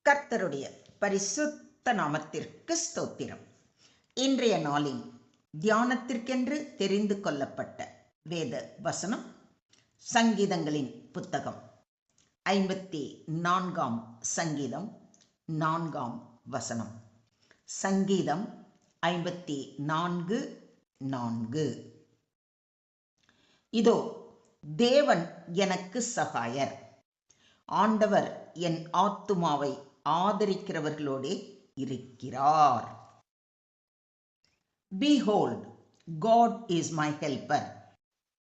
கர்த்தருடைய பரிசுத்த நாமத்திற்கு ஸ்தோத்திரம். இன்றைய நாளின் தியானத்திற்கென்று தெரிந்து கொள்ளப்பட்ட வேத வசனம் சங்கீதங்களின் புத்தகம் 54ஆம் சங்கீதம் 4ஆம் வசனம். சங்கீதம் 54:4. இதோ தேவன் எனக்கு சகாயர், ஆண்டவர் என் ஆத்துமாவை ஆதரிக்கிறவர்களோடே இருக்கிறார். Behold, God is my helper.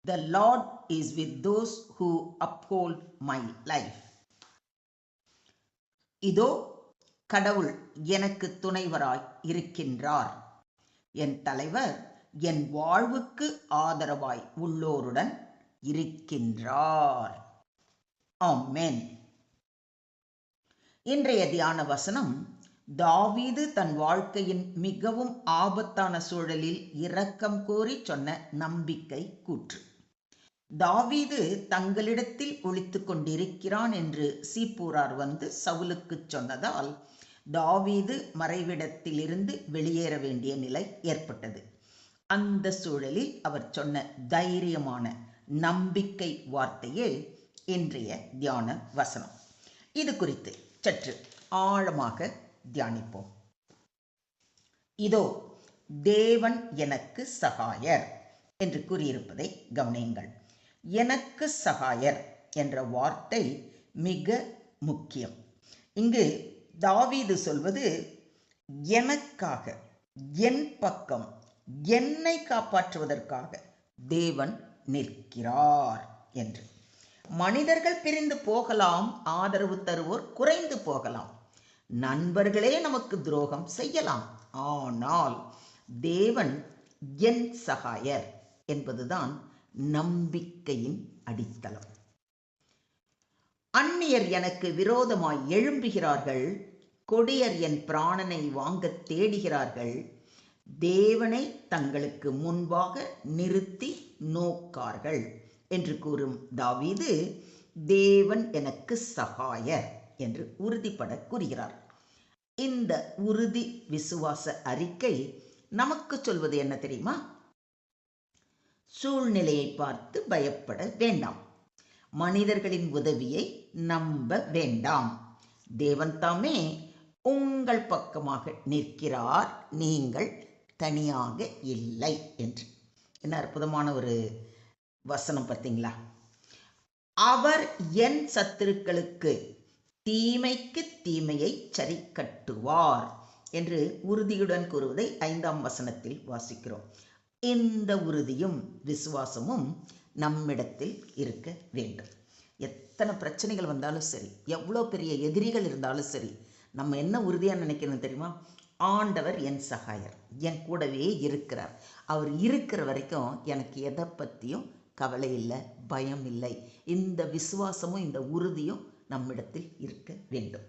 The Lord is with those who uphold my life. இதோ கடவுள் எனக்கு துணைவராய் இருக்கின்றார். என் தலைவர் என் வாழ்வுக்கு ஆதரவாய் உள்ளோருடன் இருக்கின்றார். ஆமென். இன்றைய தியான வசனம் தாவீது தன் வாழ்க்கையின் மிகவும் ஆபத்தான சூழலில் இரக்கம் கோரி சொன்ன நம்பிக்கை கூற்று. தாவீது தங்களிடத்தில் ஒளித்துக் கொண்டிருக்கிறான் என்று சீப்போரார் வந்து சவுலுக்கு சொன்னதால் தாவீது மறைவிடத்திலிருந்து வெளியேற வேண்டிய நிலை ஏற்பட்டது. அந்த சூழலில் அவர் சொன்ன தைரியமான நம்பிக்கை வார்த்தையே இன்றைய தியான வசனம். இது குறித்து சற்று ஆழமாக தியானிப்போம். இதோ தேவன் எனக்கு சகாயர் என்று கூறியிருப்பதை கவனியுங்கள். எனக்கு சகாயர் என்ற வார்த்தை மிக முக்கியம். இங்கு தாவீது சொல்வது எனக்காக, என் பக்கம், என்னை காப்பாற்றுவதற்காக தேவன் நிற்கிறார் என்று. மனிதர்கள் பிரிந்து போகலாம், ஆதரவு தருவோர் குறைந்து போகலாம், நண்பர்களே நமக்கு துரோகம் செய்யலாம், ஆனால் தேவன் என் சகாயர் என்பதுதான் நம்பிக்கையின் அடித்தளம். அந்நியர் எனக்கு விரோதமாய் எழும்புகிறார்கள், கொடியர் என் பிராணனை வாங்க தேடுகிறார்கள், தேவனை தங்களுக்கு முன்பாக நிறுத்தி நோக்கார்கள் என்று கூறும் தாவீது தேவன் எனக்கு சகாயர் என்று உறுதிப்பட கூறுகிறார். இந்த உறுதி விசுவாச அறிக்கை நமக்கு சொல்வது என்ன தெரியுமா? சூழ்நிலையை பார்த்து பயப்பட வேண்டாம், மனிதர்களின் உதவியை நம்ப வேண்டாம், தேவன் தாமே உங்கள் பக்கமாக நிற்கிறார், நீங்கள் தனியாக இல்லை என்று. என்ன அற்புதமான ஒரு வசனம் பார்த்தீங்களா? அவர் என் சத்துருக்களுக்கு தீமைக்கு தீமையை சரி கட்டுவார் என்று உறுதியுடன் கூறுவதை 5ஆம் வசனத்தில் வாசிக்கிறோம். இந்த உறுதியும் விசுவாசமும் நம்மிடத்தில் இருக்க வேண்டும். எத்தனை பிரச்சனைகள் வந்தாலும் சரி, எவ்வளோ பெரிய எதிரிகள் இருந்தாலும் சரி, நம்ம என்ன உறுதியாக நினைக்கணும் தெரியுமா? ஆண்டவர் என் சகாயர், என் கூடவே இருக்கிறார், அவர் இருக்கிற வரைக்கும் எனக்கு எதை பற்றியும் கவலை இல்லை, பயம் இல்லை. இந்த விசுவாசமும் இந்த உறுதியும் நம்மிடத்தில் இருக்க வேண்டும்.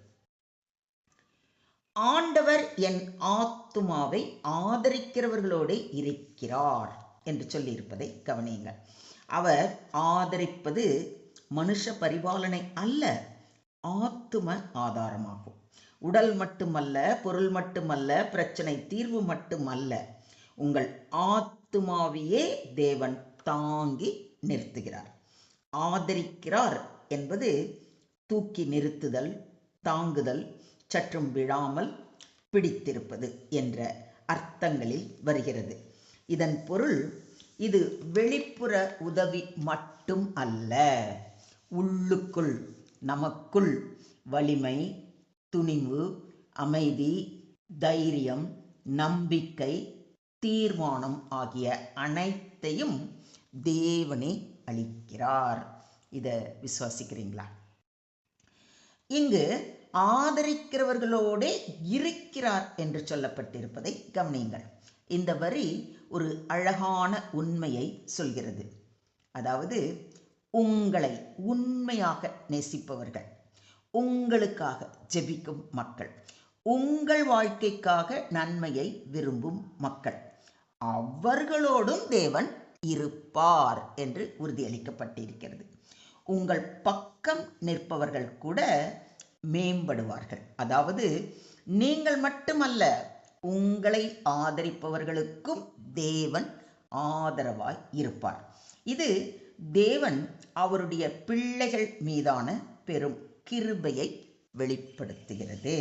ஆண்டவர் என் ஆத்துமாவை ஆதரிக்கிறவர்களோடு இருக்கிறார் என்று சொல்லியிருப்பதை கவனியுங்கள். அவர் ஆதரிப்பது மனுஷ பரிபாலனை அல்ல, ஆத்தும ஆதாரமாகும். உடல் மட்டுமல்ல, பொருள் மட்டுமல்ல, பிரச்சனை தீர்வு மட்டுமல்ல, உங்கள் ஆத்துமாவையே தேவன் தாங்கி நிறுத்துகிறார். ஆதரிக்கிறார் என்பது தூக்கி நிறுத்துதல், தாங்குதல், சற்றும் விழாமல் பிடித்திருப்பது என்ற அர்த்தங்களில் வருகிறது. இதன் பொருள் இது வெளிப்புற உதவி மட்டும் அல்ல, உள்ளுக்குள் நமக்குள் வலிமை, துணிவு, அமைதி, தைரியம், நம்பிக்கை, தீர்மானம் ஆகிய அனைத்தையும் தேவனே அளிக்கிறார். இதை விசுவாசிக்கிறீங்களா? இங்கு ஆதரிக்கிறவர்களோடு இருக்கிறார் என்று சொல்லப்பட்டிருப்பதை கவனியுங்கள். இந்த வரி ஒரு அழகான உண்மையை சொல்கிறது. அதாவது உங்களை உண்மையாக நேசிப்பவர்கள், உங்களுக்காக ஜெபிக்கும் மக்கள், உங்கள் வாழ்க்கைக்காக நன்மையை விரும்பும் மக்கள், அவர்களோடும் தேவன் இருப்பார் என்று உறுதியளிக்கப்பட்டிருக்கிறது. உங்கள் பக்கம் நிற்பவர்கள் கூட மேம்படுவார்கள். அதாவது நீங்கள் மட்டுமல்ல, உங்களை ஆதரிப்பவர்களுக்கும் தேவன் ஆதரவாய் இருப்பார். இது தேவன் அவருடைய பிள்ளைகள் மீதான பெரும் கிருபையை வெளிப்படுத்துகிறது.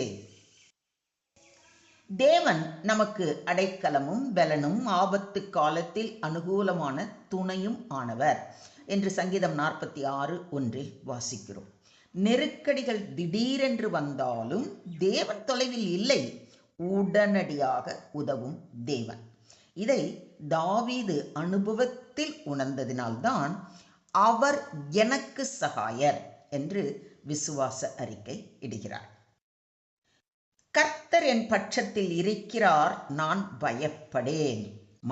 தேவன் நமக்கு அடைக்கலமும் பலனும் ஆபத்து காலத்தில் அனுகூலமான துணையும் ஆனவர் என்று சங்கீதம் 46:1 வாசிக்கிறோம். நெருக்கடிகள் திடீரென்று வந்தாலும் தேவன் தொலைவில் இல்லை, உடனடியாக உதவும் தேவன். இதை தாவீது அனுபவத்தில் உணர்ந்ததினால்தான் அவர் எனக்கு சகாயர் என்று விசுவாச அறிக்கை இடுகிறார். கர்த்தர் என் பட்சத்தில் இருக்கிறார், நான் பயப்படேன்.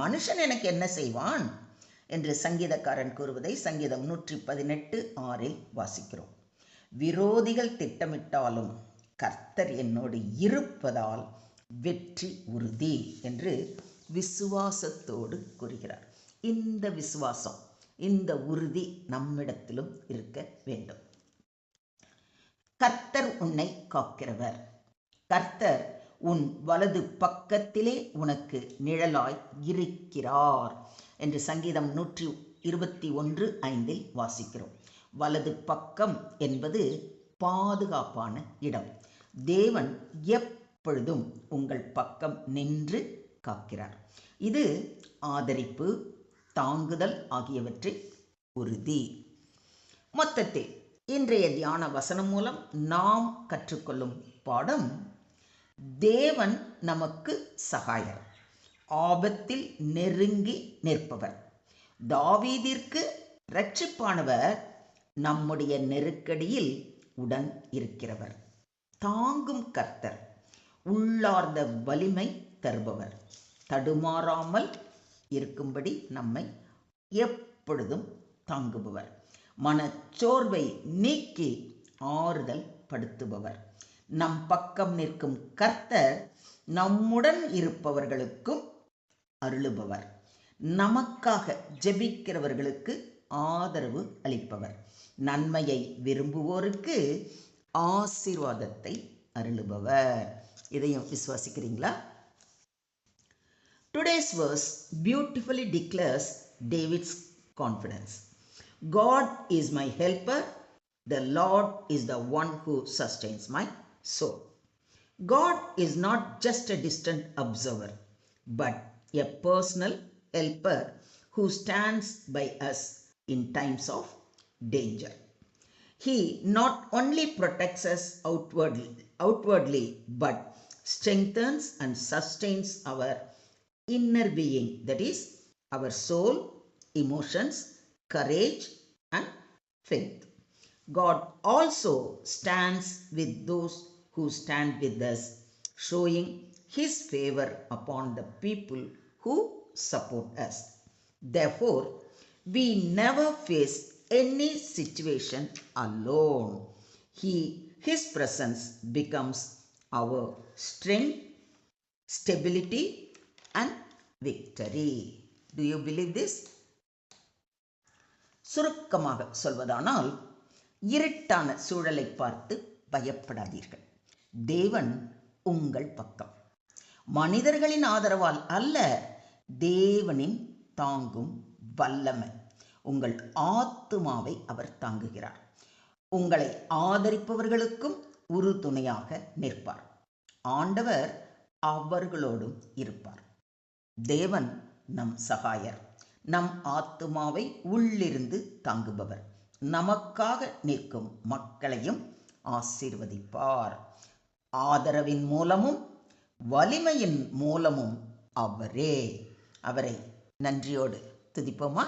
மனுஷன் எனக்கு என்ன செய்வான் என்று சங்கீதக்காரன் கூறுவதை சங்கீதம் 118:6 வாசிக்கிறோம். விரோதிகள் திட்டமிட்டாலும் கர்த்தர் என்னோடு இருப்பதால் வெற்றி உறுதி என்று விசுவாசத்தோடு கூறுகிறார். இந்த விசுவாசம், இந்த உறுதி நம்மிடத்திலும் இருக்க வேண்டும். கர்த்தர் உன்னை காக்கிறவர். கர்த்தர் உன் வலது பக்கத்திலே உனக்கு நிழலாய் இருக்கிறார் என்று சங்கீதம் 121:5 வாசிக்கிறோம். வலது பக்கம் என்பது பாதுகாப்பான இடம். தேவன் எப்பொழுதும் உங்கள் பக்கம் நின்று காக்கிறார். இது ஆதரிப்பு, தாங்குதல் ஆகியவற்றை உறுதி. மொத்தத்தில் இன்றைய தியான வசனம் மூலம் நாம் கற்றுக்கொள்ளும் பாடம், தேவன் நமக்கு சகாயர், ஆபத்தில் நெருங்கி நிற்பவர். தாவீதிற்கு இரட்சிப்பானவர், நம்முடைய நெருக்கடியில் உடன் இருக்கிறவர். தாங்கும் கர்த்தர், உள்ளார்ந்த வலிமை தருபவர், தடுமாறாமல் இருக்கும்படி நம்மை எப்பொழுதும் தாங்குபவர், மனச்சோர்வை நீக்கி ஆறுதல் படுத்துபவர். நம் பக்கம் நிற்கும் கர்த்தர் நம்முடன் இருப்பவர்களுக்கும் அருளுபவர், நமக்காக ஜெபிக்கிறவர்களுக்கு ஆதரவு அளிப்பவர், நன்மையை விரும்புவோருக்கு ஆசீர்வாதத்தை அருளுபவர். இதையும் விசுவாசிக்கிறீங்களா? Today's verse beautifully declares David's confidence. God is my helper, the Lord is the one who sustains my soul. God is not just a distant observer, but a personal helper who stands by us in times of danger. He not only protects us outwardly, but strengthens and sustains our inner being, that is, our soul, emotions, courage, and faith. God also stands with those who stand with us, showing His favor upon the people who support us. Therefore, we never face any situation alone. His presence becomes our strength, stability, and victory. Do you believe this? சுருக்கமாக சொல்வதானால், இருட்டான சூழலை பார்த்து பயப்படாதீர்கள். தேவன் உங்கள் பக்கம். மனிதர்களின் ஆதரவால் அல்ல, தேவனின் தாங்கும் வல்லமை. உங்கள் ஆத்துமாவை அவர் தாங்குகிறார். உங்களை ஆதரிப்பவர்களுக்கும் உறுதுணையாக நிற்பார். ஆண்டவர் அவர்களோடும் இருப்பார். தேவன் நம் சகாயர், நம் ஆத்துமாவை உள்ளிருந்து தாங்குபவர், நமக்காக நிற்கும் மக்களையும் ஆசீர்வதிப்பார். ஆதரவின் மூலமும் வலிமையின் மூலமும் அவரை நன்றியோடு துதிப்போமா?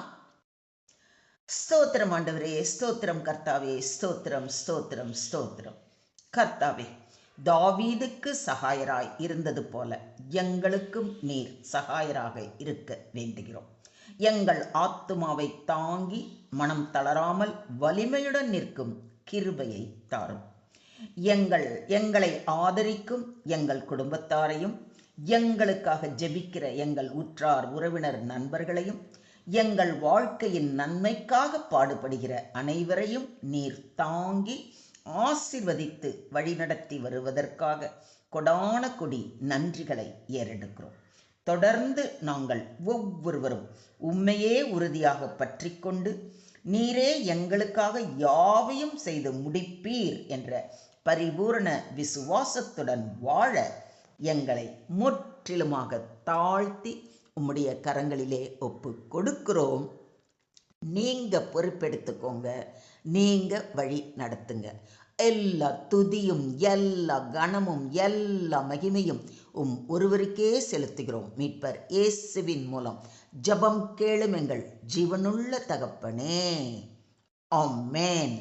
ஸ்தோத்திரம் ஆண்டவரே, ஸ்தோத்திரம் கர்த்தாவே, ஸ்தோத்திரம் ஸ்தோத்திரம் ஸ்தோத்திரம். கர்த்தாவே, தாவீதுக்கு சகாயராய் இருந்தது போல எங்களுக்கும் நீர் சகாயராக இருக்க வேண்டுகிறோம். எங்கள் ஆத்துமாவை தாங்கி மனம் தளராமல் வலிமையுடன் நிற்கும் கிருபையை தாரும். எங்களை ஆதரிக்கும் எங்கள் குடும்பத்தாரையும், எங்களுக்காக ஜெபிக்கிற எங்கள் உற்றார் உறவினர் நண்பர்களையும், எங்கள் வாழ்க்கையின் நன்மைக்காக பாடுபடுகிற அனைவரையும் நீர் தாங்கி ஆசிர்வதித்து வழிநடத்தி வருவதற்காக கொடான கொடி நன்றிகளை ஏறெடுக்கிறோம். தொடர்ந்து நாங்கள் ஒவ்வொருவரும் உண்மையே உறுதியாக பற்றி கொண்டு நீரே எங்களுக்காக யாவையும் செய்து முடிப்பீர் என்ற பரிபூரண விசுவாசத்துடன் வாழ எங்களை முற்றிலுமாக தாழ்த்தி உம்முடைய கரங்களிலே ஒப்பு கொடுக்கிறோம். நீங்க பொறுப்பெடுத்துக்கோங்க, நீங்க வழி நடத்துங்க. எல்லா துதியும் எல்லா கனமும் எல்லா மகிமையும் ஒருவருக்கே செலுத்துகிறோம். மீட்பர் இயேசுவின் மூலம் ஜெபம் கேளும் எங்கள் ஜீவனுள்ள தகப்பனே, ஆமென்.